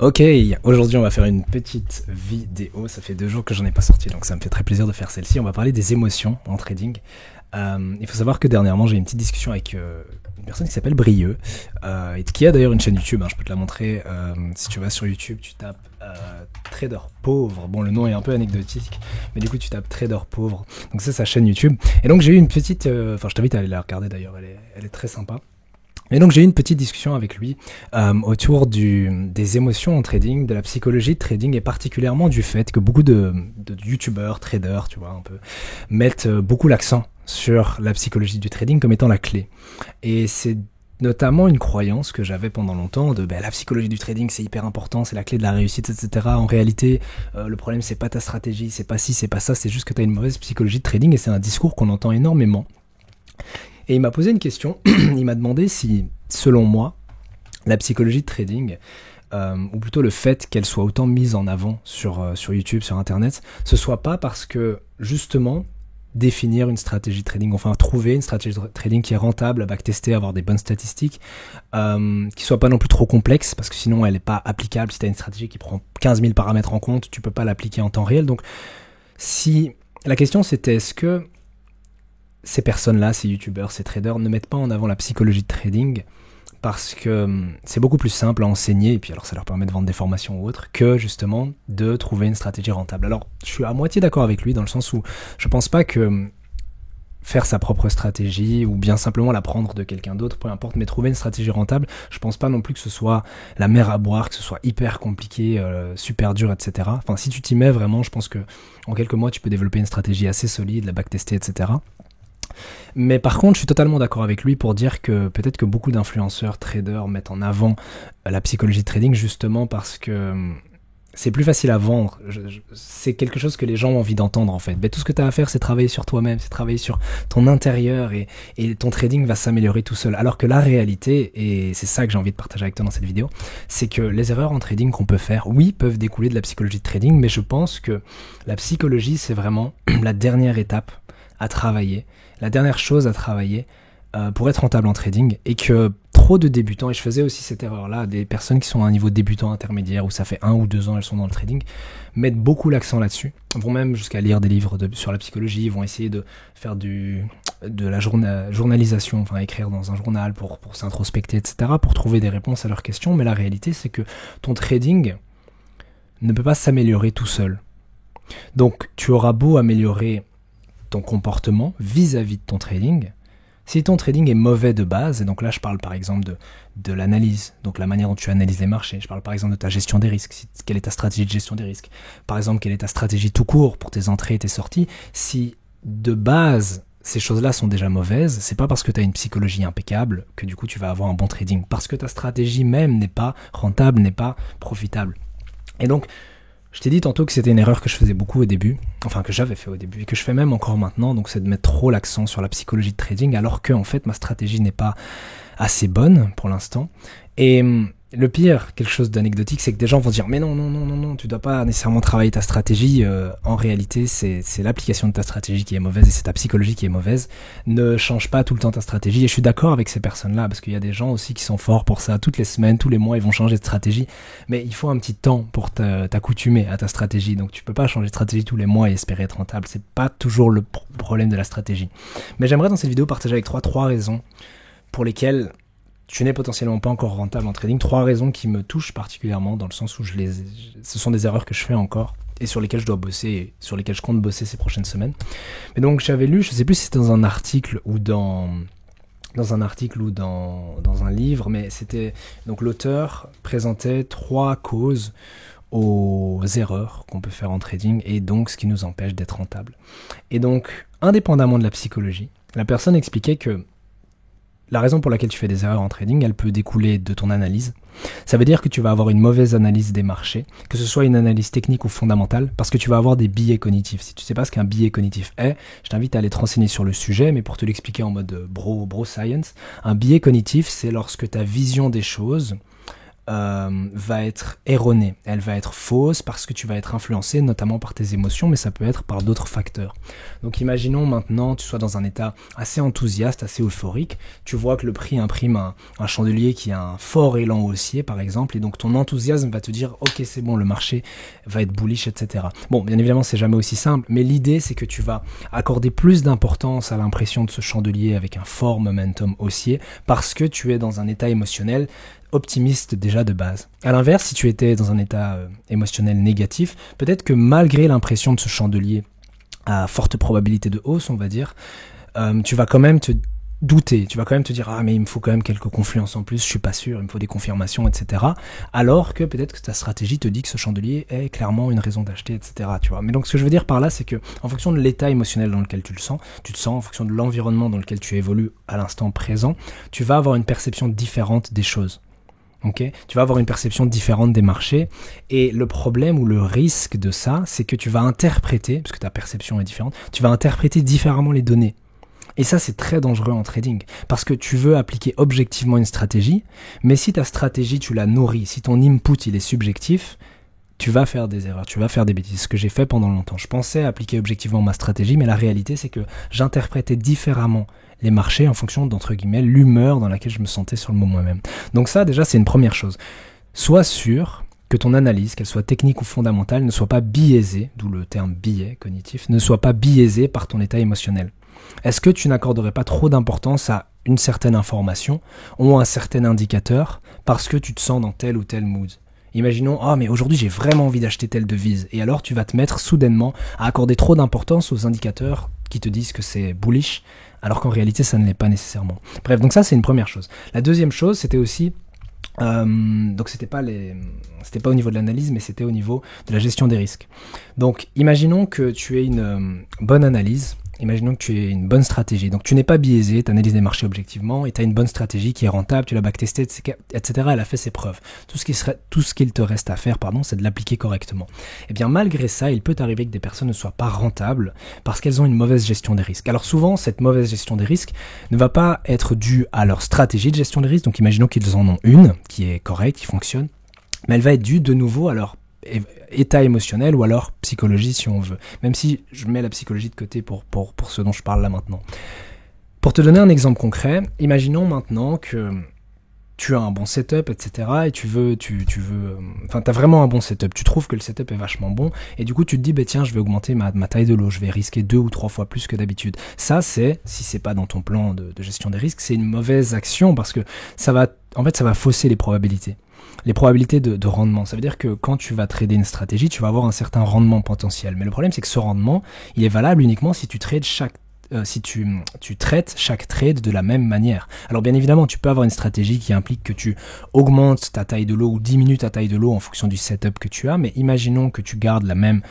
Ok, aujourd'hui on va faire une petite vidéo, ça fait 2 jours que j'en ai pas sorti, donc ça me fait très plaisir de faire celle-ci. On va parler des émotions en trading. Il faut savoir que dernièrement j'ai eu une petite discussion avec une personne qui s'appelle Brieux, et qui a d'ailleurs une chaîne YouTube, je peux te la montrer. Si tu vas sur YouTube, tu tapes Trader Pauvre, bon le nom est un peu anecdotique, mais du coup tu tapes Trader Pauvre, donc c'est sa chaîne YouTube. Et donc j'ai eu une petite, je t'invite à aller la regarder d'ailleurs, elle est très sympa. Et donc j'ai eu une petite discussion avec lui autour des émotions en trading, de la psychologie de trading et particulièrement du fait que beaucoup de youtubeurs, traders, tu vois, un peu, mettent beaucoup l'accent sur la psychologie du trading comme étant la clé. Et c'est notamment une croyance que j'avais pendant longtemps de la psychologie du trading c'est hyper important, c'est la clé de la réussite, etc. En réalité, le problème c'est pas ta stratégie, c'est pas ci, c'est pas ça, c'est juste que tu as une mauvaise psychologie de trading et c'est un discours qu'on entend énormément. Et il m'a posé une question, il m'a demandé si, selon moi, la psychologie de trading, ou plutôt le fait qu'elle soit autant mise en avant sur YouTube, sur Internet, ce soit pas parce que, justement, définir une stratégie de trading, enfin trouver une stratégie de trading qui est rentable, à backtester, avoir des bonnes statistiques, qui soit pas non plus trop complexe, parce que sinon elle n'est pas applicable. Si tu as une stratégie qui prend 15 000 paramètres en compte, tu peux pas l'appliquer en temps réel. Donc, si la question c'était est-ce que ces personnes-là, ces youtubeurs, ces traders ne mettent pas en avant la psychologie de trading parce que c'est beaucoup plus simple à enseigner et puis alors ça leur permet de vendre des formations ou autres que justement de trouver une stratégie rentable. Alors je suis à moitié d'accord avec lui dans le sens où je pense pas que faire sa propre stratégie ou bien simplement la prendre de quelqu'un d'autre, peu importe, mais trouver une stratégie rentable, je pense pas non plus que ce soit la mer à boire, que ce soit hyper compliqué, super dur, etc. Enfin si tu t'y mets vraiment, je pense que en quelques mois tu peux développer une stratégie assez solide, la backtester, etc. Mais par contre, je suis totalement d'accord avec lui pour dire que peut-être que beaucoup d'influenceurs, traders mettent en avant la psychologie de trading justement parce que c'est plus facile à vendre. C'est quelque chose que les gens ont envie d'entendre en fait. Tout ce que tu as à faire, c'est travailler sur toi-même, c'est travailler sur ton intérieur et ton trading va s'améliorer tout seul. Alors que la réalité, et c'est ça que j'ai envie de partager avec toi dans cette vidéo, c'est que les erreurs en trading qu'on peut faire, oui, peuvent découler de la psychologie de trading, mais je pense que la psychologie, c'est vraiment la dernière étape à travailler, la dernière chose à travailler pour être rentable en trading, et que trop de débutants, et je faisais aussi cette erreur-là, des personnes qui sont à un niveau débutant intermédiaire, où ça fait 1 ou 2 ans elles sont dans le trading, mettent beaucoup l'accent là-dessus, vont même jusqu'à lire des livres sur la psychologie, vont essayer de faire de la journalisation, enfin écrire dans un journal pour s'introspecter, etc., pour trouver des réponses à leurs questions, mais la réalité c'est que ton trading ne peut pas s'améliorer tout seul. Donc tu auras beau améliorer ton comportement vis-à-vis de ton trading. Si ton trading est mauvais de base, et donc là je parle par exemple de l'analyse, donc la manière dont tu analyses les marchés, je parle par exemple de ta gestion des risques, quelle est ta stratégie de gestion des risques, par exemple quelle est ta stratégie tout court pour tes entrées et tes sorties, si de base ces choses-là sont déjà mauvaises, c'est pas parce que tu as une psychologie impeccable que du coup tu vas avoir un bon trading, parce que ta stratégie même n'est pas rentable, n'est pas profitable. Et donc, je t'ai dit tantôt que c'était une erreur que je faisais beaucoup au début, enfin que j'avais fait au début et que je fais même encore maintenant, donc c'est de mettre trop l'accent sur la psychologie de trading alors que en fait ma stratégie n'est pas assez bonne pour l'instant. Et le pire, quelque chose d'anecdotique, c'est que des gens vont dire mais non, tu dois pas nécessairement travailler ta stratégie, en réalité c'est l'application de ta stratégie qui est mauvaise et c'est ta psychologie qui est mauvaise. Ne change pas tout le temps ta stratégie, et je suis d'accord avec ces personnes-là parce qu'il y a des gens aussi qui sont forts pour ça, toutes les semaines, tous les mois ils vont changer de stratégie, mais il faut un petit temps pour t'accoutumer à ta stratégie, donc tu peux pas changer de stratégie tous les mois et espérer être rentable, c'est pas toujours le problème de la stratégie. Mais j'aimerais dans cette vidéo partager avec toi 3 raisons pour lesquelles tu n'es potentiellement pas encore rentable en trading. 3 raisons qui me touchent particulièrement dans le sens où ce sont des erreurs que je fais encore et sur lesquelles je dois bosser et sur lesquelles je compte bosser ces prochaines semaines. Mais donc j'avais lu, je sais plus si c'était dans un article ou dans un livre, mais c'était donc l'auteur présentait 3 causes aux erreurs qu'on peut faire en trading et donc ce qui nous empêche d'être rentable. Et donc indépendamment de la psychologie, la personne expliquait que la raison pour laquelle tu fais des erreurs en trading, elle peut découler de ton analyse. Ça veut dire que tu vas avoir une mauvaise analyse des marchés, que ce soit une analyse technique ou fondamentale, parce que tu vas avoir des biais cognitifs. Si tu ne sais pas ce qu'un biais cognitif est, je t'invite à aller te renseigner sur le sujet, mais pour te l'expliquer en mode bro science, un biais cognitif, c'est lorsque ta vision des choses va être erronée, elle va être fausse parce que tu vas être influencé notamment par tes émotions, mais ça peut être par d'autres facteurs. Donc imaginons maintenant tu sois dans un état assez enthousiaste, assez euphorique, tu vois que le prix imprime un chandelier qui a un fort élan haussier par exemple, et donc ton enthousiasme va te dire ok c'est bon, le marché va être bullish, etc. Bon, bien évidemment c'est jamais aussi simple, mais l'idée c'est que tu vas accorder plus d'importance à l'impression de ce chandelier avec un fort momentum haussier parce que tu es dans un état émotionnel optimiste déjà de base. À l'inverse, si tu étais dans un état émotionnel négatif, peut-être que malgré l'impression de ce chandelier à forte probabilité de hausse, on va dire, tu vas quand même te douter, tu vas quand même te dire « Ah mais il me faut quand même quelques confluences en plus, je suis pas sûr, il me faut des confirmations, etc. » Alors que peut-être que ta stratégie te dit que ce chandelier est clairement une raison d'acheter, etc. Tu vois. Mais donc ce que je veux dire par là, c'est que en fonction de l'état émotionnel dans lequel tu te sens, en fonction de l'environnement dans lequel tu évolues à l'instant présent, tu vas avoir une perception différente des choses. Okay, tu vas avoir une perception différente des marchés et le problème ou le risque de ça, c'est que tu vas interpréter, parce que ta perception est différente, tu vas interpréter différemment les données. Et ça, c'est très dangereux en trading parce que tu veux appliquer objectivement une stratégie, mais si ta stratégie, tu la nourris, si ton input, il est subjectif, tu vas faire des erreurs, tu vas faire des bêtises. Ce que j'ai fait pendant longtemps. Je pensais appliquer objectivement ma stratégie, mais la réalité, c'est que j'interprétais différemment les marchés en fonction d'entre guillemets l'humeur dans laquelle je me sentais sur le moment même. Donc ça déjà c'est une première chose. Sois sûr que ton analyse, qu'elle soit technique ou fondamentale, ne soit pas biaisée, d'où le terme biais cognitif, ne soit pas biaisée par ton état émotionnel. Est-ce que tu n'accorderais pas trop d'importance à une certaine information ou un certain indicateur parce que tu te sens dans tel ou tel mood ? Imaginons, ah mais aujourd'hui j'ai vraiment envie d'acheter telle devise, et alors tu vas te mettre soudainement à accorder trop d'importance aux indicateurs qui te disent que c'est bullish, alors qu'en réalité ça ne l'est pas nécessairement. Bref, donc ça c'est une première chose. La deuxième chose, c'était aussi, donc c'était pas au niveau de l'analyse, mais c'était au niveau de la gestion des risques. Donc imaginons que tu aies une bonne analyse, imaginons que tu aies une bonne stratégie. Donc tu n'es pas biaisé, tu analyses les marchés objectivement et tu as une bonne stratégie qui est rentable, tu l'as backtestée, etc. Elle a fait ses preuves. Tout ce qu'il te reste à faire, c'est de l'appliquer correctement. Et bien malgré ça, il peut arriver que des personnes ne soient pas rentables parce qu'elles ont une mauvaise gestion des risques. Alors souvent, cette mauvaise gestion des risques ne va pas être due à leur stratégie de gestion des risques. Donc imaginons qu'ils en ont une qui est correcte, qui fonctionne, mais elle va être due de nouveau à leur état émotionnel ou alors psychologie si on veut, même si je mets la psychologie de côté pour ce dont je parle là maintenant. Pour te donner un exemple concret, imaginons maintenant que tu as un bon setup, etc. et t'as vraiment un bon setup, tu trouves que le setup est vachement bon et du coup tu te dis tiens je vais augmenter ma taille de lot, je vais risquer 2 ou 3 fois plus que d'habitude. Ça si c'est pas dans ton plan de gestion des risques, c'est une mauvaise action parce que ça va fausser les probabilités. Les probabilités de rendement, ça veut dire que quand tu vas trader une stratégie, tu vas avoir un certain rendement potentiel. Mais le problème, c'est que ce rendement, il est valable uniquement si tu trades tu traites chaque trade de la même manière. Alors bien évidemment, tu peux avoir une stratégie qui implique que tu augmentes ta taille de lot ou diminues ta taille de lot en fonction du setup que tu as, mais imaginons que tu gardes la même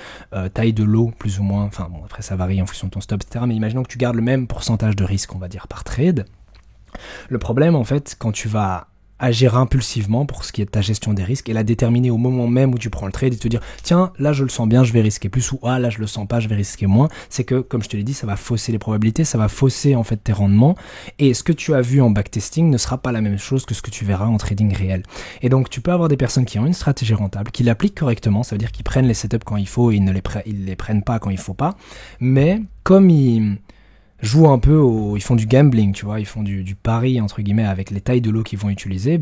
taille de lot, plus ou moins, enfin bon, après ça varie en fonction de ton stop, etc. Mais imaginons que tu gardes le même pourcentage de risque, on va dire, par trade. Le problème, en fait, quand tu vas agir impulsivement pour ce qui est de ta gestion des risques et la déterminer au moment même où tu prends le trade et te dire tiens là je le sens bien je vais risquer plus ou là je le sens pas je vais risquer moins, c'est que comme je te l'ai dit ça va fausser les probabilités, ça va fausser en fait tes rendements et ce que tu as vu en backtesting ne sera pas la même chose que ce que tu verras en trading réel. Et donc tu peux avoir des personnes qui ont une stratégie rentable, qui l'appliquent correctement, ça veut dire qu'ils prennent les setups quand il faut et ils les prennent pas quand il faut pas, mais comme ils jouent un peu ils font du gambling, tu vois, ils font du pari entre guillemets avec les tailles de lot qu'ils vont utiliser,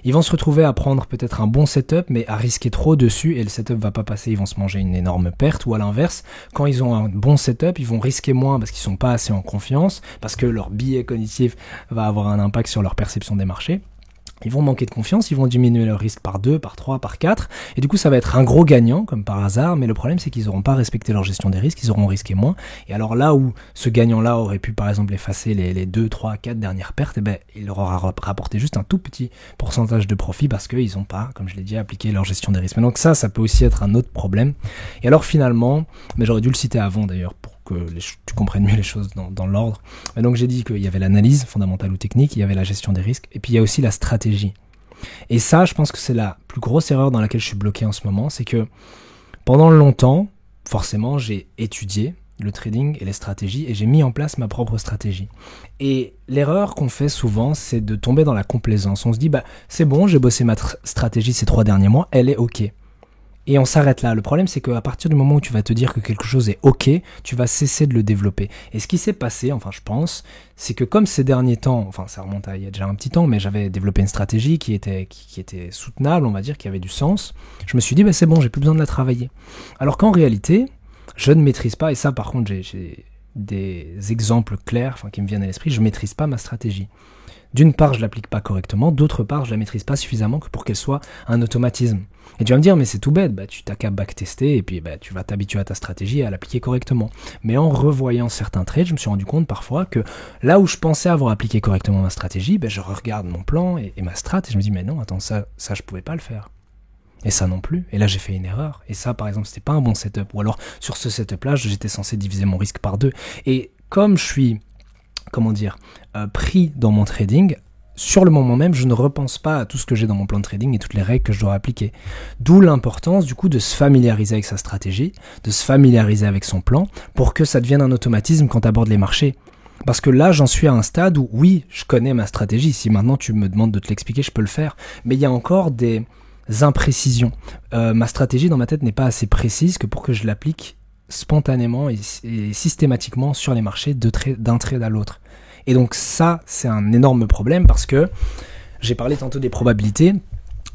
ils vont se retrouver à prendre peut-être un bon setup mais à risquer trop dessus et le setup va pas passer, ils vont se manger une énorme perte, ou à l'inverse, quand ils ont un bon setup, ils vont risquer moins parce qu'ils sont pas assez en confiance, parce que leur biais cognitif va avoir un impact sur leur perception des marchés. Ils vont manquer de confiance, ils vont diminuer leur risque par 2, par 3, par 4, et du coup ça va être un gros gagnant, comme par hasard, mais le problème c'est qu'ils n'auront pas respecté leur gestion des risques, ils auront risqué moins, et alors là où ce gagnant-là aurait pu par exemple effacer les 2, 3, 4 dernières pertes, il leur aura rapporté juste un tout petit pourcentage de profit parce qu'ils n'ont pas, comme je l'ai dit, appliqué leur gestion des risques. Mais donc ça peut aussi être un autre problème. Et alors finalement, mais j'aurais dû le citer avant d'ailleurs pour que tu comprennes mieux les choses dans l'ordre. Mais donc j'ai dit qu'il y avait l'analyse fondamentale ou technique, il y avait la gestion des risques, et puis il y a aussi la stratégie. Et ça, je pense que c'est la plus grosse erreur dans laquelle je suis bloqué en ce moment, c'est que pendant longtemps, forcément, j'ai étudié, le trading et les stratégies et j'ai mis en place ma propre stratégie. Et l'erreur qu'on fait souvent, c'est de tomber dans la complaisance. On se dit, c'est bon, j'ai bossé ma stratégie ces 3 derniers mois, elle est ok. Et on s'arrête là. Le problème, c'est qu'à partir du moment où tu vas te dire que quelque chose est ok, tu vas cesser de le développer. Et ce qui s'est passé, je pense, c'est que comme ces derniers temps, ça remonte à il y a déjà un petit temps, mais j'avais développé une stratégie qui était soutenable, on va dire, qui avait du sens. Je me suis dit, c'est bon, j'ai plus besoin de la travailler. Alors qu'en réalité, je ne maîtrise pas, et ça, par contre, j'ai des exemples clairs, qui me viennent à l'esprit, je maîtrise pas ma stratégie. D'une part, je l'applique pas correctement, d'autre part, je la maîtrise pas suffisamment que pour qu'elle soit un automatisme. Et tu vas me dire, mais c'est tout bête, tu t'as qu'à backtester et puis tu vas t'habituer à ta stratégie et à l'appliquer correctement. Mais en revoyant certains trades, je me suis rendu compte parfois que là où je pensais avoir appliqué correctement ma stratégie, je regarde mon plan et ma strat et je me dis, mais non, attends, ça je pouvais pas le faire. Et ça non plus. Et là, j'ai fait une erreur. Et ça, par exemple, c'était pas un bon setup. Ou alors, sur ce setup-là, j'étais censé diviser mon risque par 2. Et comme je suis pris dans mon trading, sur le moment même, je ne repense pas à tout ce que j'ai dans mon plan de trading et toutes les règles que je dois appliquer. D'où l'importance, du coup, de se familiariser avec sa stratégie, de se familiariser avec son plan, pour que ça devienne un automatisme quand tu abordes les marchés. Parce que là, j'en suis à un stade où, oui, je connais ma stratégie. Si maintenant tu me demandes de te l'expliquer, je peux le faire. Mais il y a encore des imprécisions. Ma stratégie dans ma tête n'est pas assez précise que pour que je l'applique spontanément et systématiquement sur les marchés d'un trade à l'autre. Et donc ça, c'est un énorme problème parce que j'ai parlé tantôt des probabilités,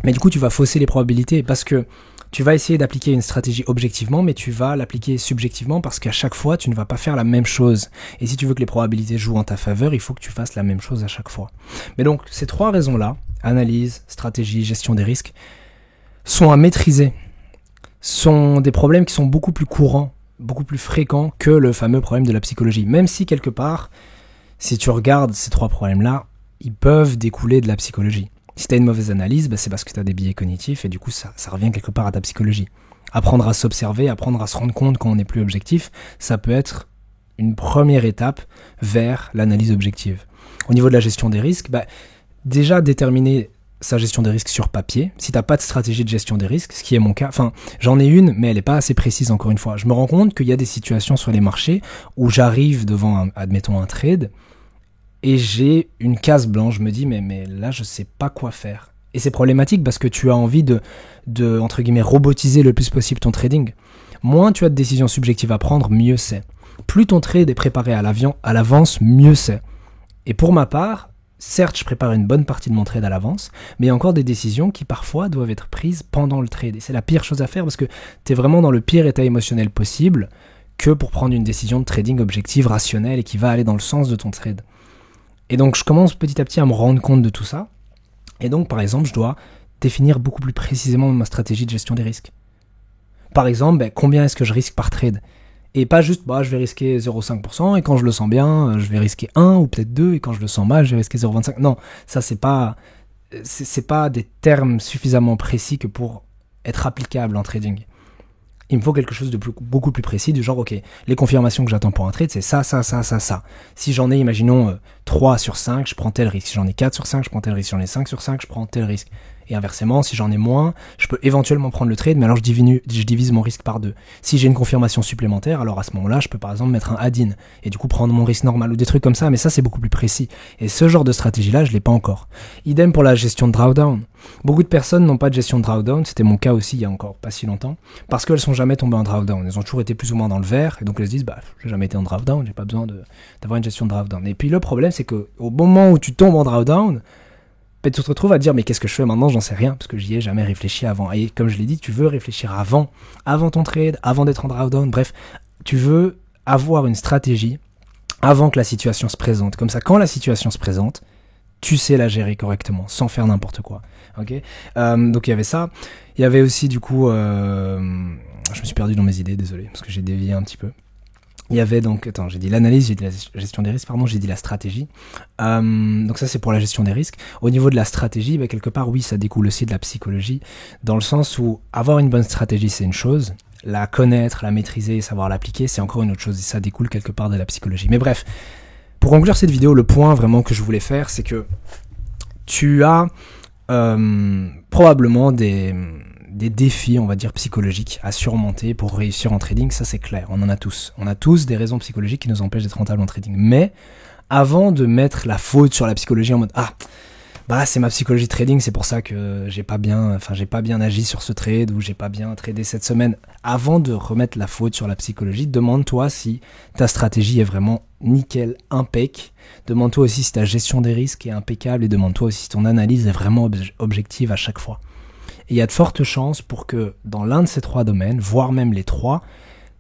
mais du coup tu vas fausser les probabilités parce que tu vas essayer d'appliquer une stratégie objectivement, mais tu vas l'appliquer subjectivement parce qu'à chaque fois, tu ne vas pas faire la même chose. Et si tu veux que les probabilités jouent en ta faveur, il faut que tu fasses la même chose à chaque fois. Mais donc ces 3 raisons-là, analyse, stratégie, gestion des risques, sont à maîtriser, sont des problèmes qui sont beaucoup plus courants, beaucoup plus fréquents que le fameux problème de la psychologie. Même si quelque part, si tu regardes ces 3 problèmes-là, ils peuvent découler de la psychologie. Si tu as une mauvaise analyse, c'est parce que tu as des biais cognitifs et du coup, ça revient quelque part à ta psychologie. Apprendre à s'observer, apprendre à se rendre compte quand on n'est plus objectif, ça peut être une première étape vers l'analyse objective. Au niveau de la gestion des risques, déjà déterminer sa gestion des risques sur papier. Si tu n'as pas de stratégie de gestion des risques, ce qui est mon cas, j'en ai une, mais elle n'est pas assez précise encore une fois. Je me rends compte qu'il y a des situations sur les marchés où j'arrive devant, admettons, un trade, et j'ai une case blanche, je me dis mais là je sais pas quoi faire. Et c'est problématique parce que tu as envie de entre guillemets robotiser le plus possible ton trading. Moins tu as de décisions subjectives à prendre, mieux c'est. Plus ton trade est préparé à l'avance, mieux c'est. Et pour ma part, certes je prépare une bonne partie de mon trade à l'avance, mais il y a encore des décisions qui parfois doivent être prises pendant le trade. Et c'est la pire chose à faire parce que tu es vraiment dans le pire état émotionnel possible que pour prendre une décision de trading objective, rationnelle et qui va aller dans le sens de ton trade. Et donc, je commence petit à petit à me rendre compte de tout ça. Et donc, par exemple, je dois définir beaucoup plus précisément ma stratégie de gestion des risques. Par exemple, combien est-ce que je risque par trade ? Et pas juste, je vais risquer 0,5% et quand je le sens bien, je vais risquer 1 ou peut-être 2 et quand je le sens mal, je vais risquer 0,25%. Non, ça, c'est pas des termes suffisamment précis que pour être applicable en trading. Il me faut quelque chose de beaucoup plus précis, du genre, ok, les confirmations que j'attends pour un trade, c'est ça. Si j'en ai, imaginons, 3 sur 5, je prends tel risque. Si j'en ai 4 sur 5, je prends tel risque. Si j'en ai 5 sur 5, je prends tel risque. Et inversement, si j'en ai moins, je peux éventuellement prendre le trade, mais alors je divise mon risque par 2. Si j'ai une confirmation supplémentaire, alors à ce moment-là, je peux par exemple mettre un add-in et du coup prendre mon risque normal ou des trucs comme ça, mais ça c'est beaucoup plus précis. Et ce genre de stratégie-là, je l'ai pas encore. Idem pour la gestion de drawdown. Beaucoup de personnes n'ont pas de gestion de drawdown, c'était mon cas aussi il y a encore pas si longtemps, parce qu'elles sont jamais tombées en drawdown. Elles ont toujours été plus ou moins dans le vert, et donc elles se disent, j'ai jamais été en drawdown, j'ai pas besoin d'avoir une gestion de drawdown. Et puis le problème, c'est que au moment où tu tombes en drawdown, tu te retrouves à dire mais qu'est-ce que je fais maintenant, j'en sais rien parce que j'y ai jamais réfléchi avant. Et comme je l'ai dit, tu veux réfléchir avant ton trade, avant d'être en drawdown, bref, tu veux avoir une stratégie avant que la situation se présente. Comme ça, quand la situation se présente, tu sais la gérer correctement, sans faire n'importe quoi. Okay, donc il y avait ça. Il y avait aussi du coup, je me suis perdu dans mes idées, désolé, parce que j'ai dévié un petit peu. Il y avait donc, j'ai dit l'analyse, j'ai dit la gestion des risques, j'ai dit la stratégie. Donc ça c'est pour la gestion des risques. Au niveau de la stratégie, quelque part oui, ça découle aussi de la psychologie, dans le sens où avoir une bonne stratégie c'est une chose, la connaître, la maîtriser, savoir l'appliquer, c'est encore une autre chose, et ça découle quelque part de la psychologie. Mais bref, pour conclure cette vidéo, le point vraiment que je voulais faire, c'est que tu as probablement des des défis, on va dire, psychologiques à surmonter pour réussir en trading, ça c'est clair, on en a tous. On a tous des raisons psychologiques qui nous empêchent d'être rentables en trading. Mais avant de mettre la faute sur la psychologie en mode « Ah, bah c'est ma psychologie de trading, c'est pour ça que j'ai pas bien agi sur ce trade ou j'ai pas bien tradé cette semaine. » Avant de remettre la faute sur la psychologie, demande-toi si ta stratégie est vraiment nickel, impec. Demande-toi aussi si ta gestion des risques est impeccable et demande-toi aussi si ton analyse est vraiment objective à chaque fois. Et il y a de fortes chances pour que dans l'un de ces 3 domaines, voire même les 3,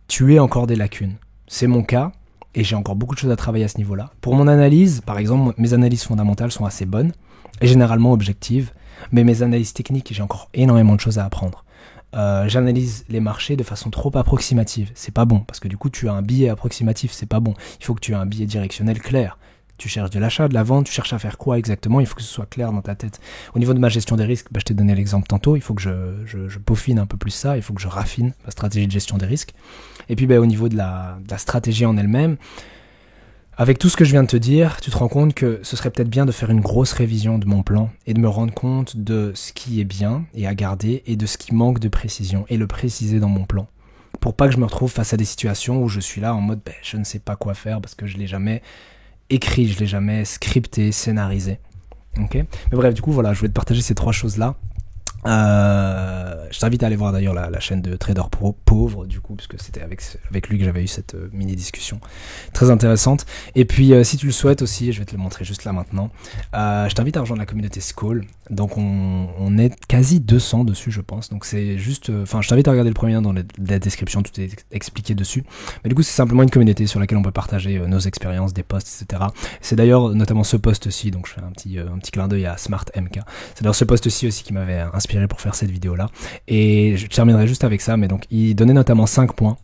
tu aies encore des lacunes. C'est mon cas et j'ai encore beaucoup de choses à travailler à ce niveau-là. Pour mon analyse, par exemple, mes analyses fondamentales sont assez bonnes et généralement objectives, mais mes analyses techniques, j'ai encore énormément de choses à apprendre. J'analyse les marchés de façon trop approximative. C'est pas bon, parce que du coup, tu as un biais approximatif, c'est pas bon. Il faut que tu aies un biais directionnel clair. Tu cherches de l'achat, de la vente, tu cherches à faire quoi exactement, il faut que ce soit clair dans ta tête. Au niveau de ma gestion des risques, je t'ai donné l'exemple tantôt, il faut que je peaufine un peu plus ça, il faut que je raffine ma stratégie de gestion des risques. Et puis au niveau de la stratégie en elle-même, avec tout ce que je viens de te dire, tu te rends compte que ce serait peut-être bien de faire une grosse révision de mon plan et de me rendre compte de ce qui est bien et à garder et de ce qui manque de précision et le préciser dans mon plan. Pour pas que je me retrouve face à des situations où je suis là en mode je ne sais pas quoi faire parce que je l'ai jamais écrit, je l'ai jamais scripté, scénarisé. Ok ? Mais bref, du coup, voilà, je voulais te partager ces 3 choses-là. Je t'invite à aller voir d'ailleurs la chaîne de Trader Pauvre, du coup, puisque c'était avec lui que j'avais eu cette mini discussion très intéressante. Et puis si tu le souhaites aussi, je vais te le montrer juste là maintenant, je t'invite à rejoindre la communauté Skoll. Donc on est quasi 200 dessus, je pense. Donc c'est juste, je t'invite à regarder le premier lien dans la description, tout est expliqué dessus. Mais du coup c'est simplement une communauté sur laquelle on peut partager nos expériences, des posts, etc. C'est d'ailleurs notamment ce post-ci, donc je fais un petit clin d'œil à Smart MK. C'est d'ailleurs ce post-ci aussi qui m'avait inspiré pour faire cette vidéo-là. Et je terminerai juste avec ça, mais donc il donnait notamment 5 points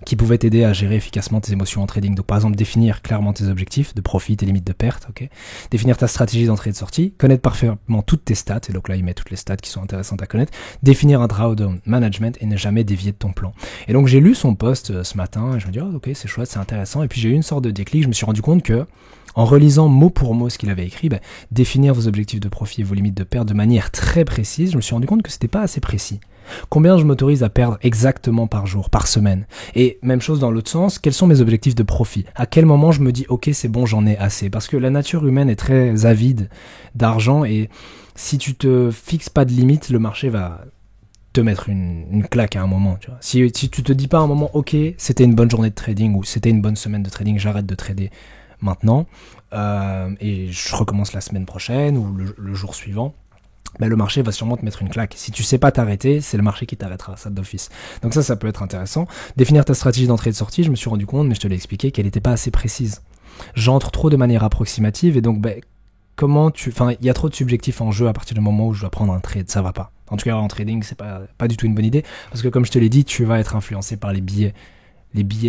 qui pouvaient t'aider à gérer efficacement tes émotions en trading. Donc par exemple, définir clairement tes objectifs de profit, tes limites de perte, ok. Définir ta stratégie d'entrée et de sortie, connaître parfaitement toutes tes stats, et donc là il met toutes les stats qui sont intéressantes à connaître, définir un drawdown management et ne jamais dévier de ton plan. Et donc j'ai lu son post ce matin, et je me dis ok c'est chouette, c'est intéressant, et puis j'ai eu une sorte de déclic, je me suis rendu compte que en relisant mot pour mot ce qu'il avait écrit, définir vos objectifs de profit et vos limites de perte de manière très précise, je me suis rendu compte que c'était pas assez précis. Combien je m'autorise à perdre exactement par jour, par semaine? Et même chose dans l'autre sens, quels sont mes objectifs de profit? À quel moment je me dis ok c'est bon, j'en ai assez? Parce que la nature humaine est très avide d'argent et si tu te fixes pas de limite, le marché va te mettre une claque à un moment. Tu vois. Si tu te dis pas à un moment ok c'était une bonne journée de trading ou c'était une bonne semaine de trading, j'arrête de trader maintenant et je recommence la semaine prochaine ou le jour suivant, le marché va sûrement te mettre une claque. Si tu sais pas t'arrêter, c'est le marché qui t'arrêtera, ça d'office. Donc ça peut être intéressant. Définir ta stratégie d'entrée et de sortie, je me suis rendu compte, mais je te l'ai expliqué, qu'elle n'était pas assez précise. J'entre trop de manière approximative et donc il y a trop de subjectifs en jeu à partir du moment où je dois prendre un trade, ça va pas. En tout cas en trading, c'est pas du tout une bonne idée parce que comme je te l'ai dit, tu vas être influencé par les biais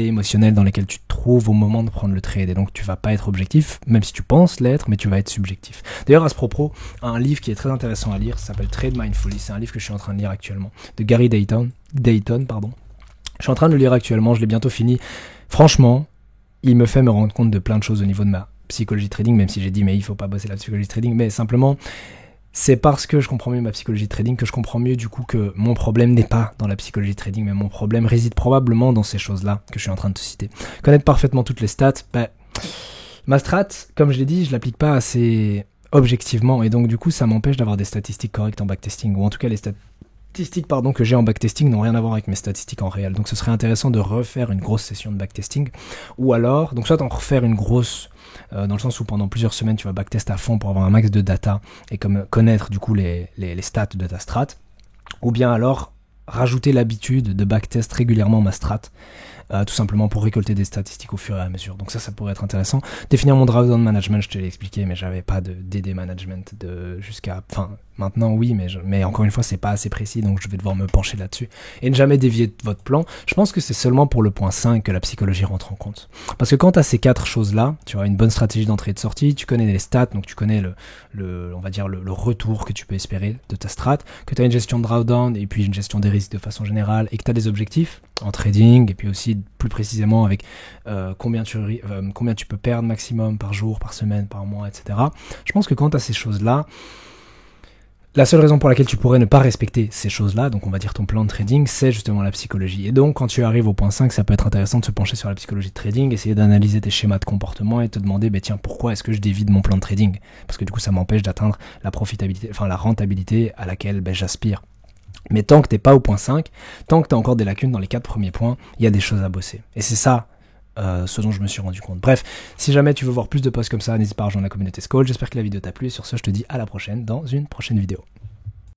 émotionnels dans lesquels tu te trouves au moment de prendre le trade. Et donc, tu vas pas être objectif, même si tu penses l'être, mais tu vas être subjectif. D'ailleurs, à ce propos, un livre qui est très intéressant à lire s'appelle Trade Mindfully. C'est un livre que je suis en train de lire actuellement, de Gary Dayton. Je suis en train de le lire actuellement, je l'ai bientôt fini. Franchement, il me fait me rendre compte de plein de choses au niveau de ma psychologie trading, même si j'ai dit, mais il faut pas bosser la psychologie trading, mais simplement, c'est parce que je comprends mieux ma psychologie de trading que je comprends mieux du coup que mon problème n'est pas dans la psychologie de trading, mais mon problème réside probablement dans ces choses-là que je suis en train de te citer. Connaître parfaitement toutes les stats, ma strat, comme je l'ai dit, je l'applique pas assez objectivement et donc du coup ça m'empêche d'avoir des statistiques correctes en backtesting, ou en tout cas les statistiques que j'ai en backtesting n'ont rien à voir avec mes statistiques en réel. Donc ce serait intéressant de refaire une grosse session de backtesting, ou alors, donc soit en refaire une grosse dans le sens où pendant plusieurs semaines tu vas backtest à fond pour avoir un max de data et comme connaître du coup les stats de ta strat, ou bien alors rajouter l'habitude de backtest régulièrement ma strat, tout simplement pour récolter des statistiques au fur et à mesure. Donc ça pourrait être intéressant. Définir mon drawdown management, je te l'ai expliqué, mais j'avais pas de DD management maintenant oui, mais encore une fois c'est pas assez précis, donc je vais devoir me pencher là-dessus et ne jamais dévier de votre plan. Je pense que c'est seulement pour le point 5 que la psychologie rentre en compte, parce que quand tu as ces 4 choses-là, tu as une bonne stratégie d'entrée et de sortie, tu connais les stats, donc tu connais on va dire le retour que tu peux espérer de ta strat, que tu as une gestion de drawdown et puis une gestion des risques de façon générale, et que tu as des objectifs en trading et puis aussi plus précisément avec combien tu peux perdre maximum par jour, par semaine, par mois, etc. Je pense que quand tu as ces choses-là, La seule raison pour laquelle tu pourrais ne pas respecter ces choses-là, donc on va dire ton plan de trading, c'est justement la psychologie. Et donc quand tu arrives au point 5, ça peut être intéressant de se pencher sur la psychologie de trading, essayer d'analyser tes schémas de comportement et te demander, tiens, pourquoi est-ce que je dévie de mon plan de trading? Parce que du coup ça m'empêche d'atteindre la profitabilité, enfin la rentabilité à laquelle j'aspire. Mais tant que t'es pas au point 5, tant que t'as encore des lacunes dans les 4 premiers points, il y a des choses à bosser. Et c'est ça ce dont je me suis rendu compte. Bref, si jamais tu veux voir plus de posts comme ça, n'hésite pas à rejoindre la communauté Skoll. J'espère que la vidéo t'a plu et sur ce, je te dis à la prochaine dans une prochaine vidéo.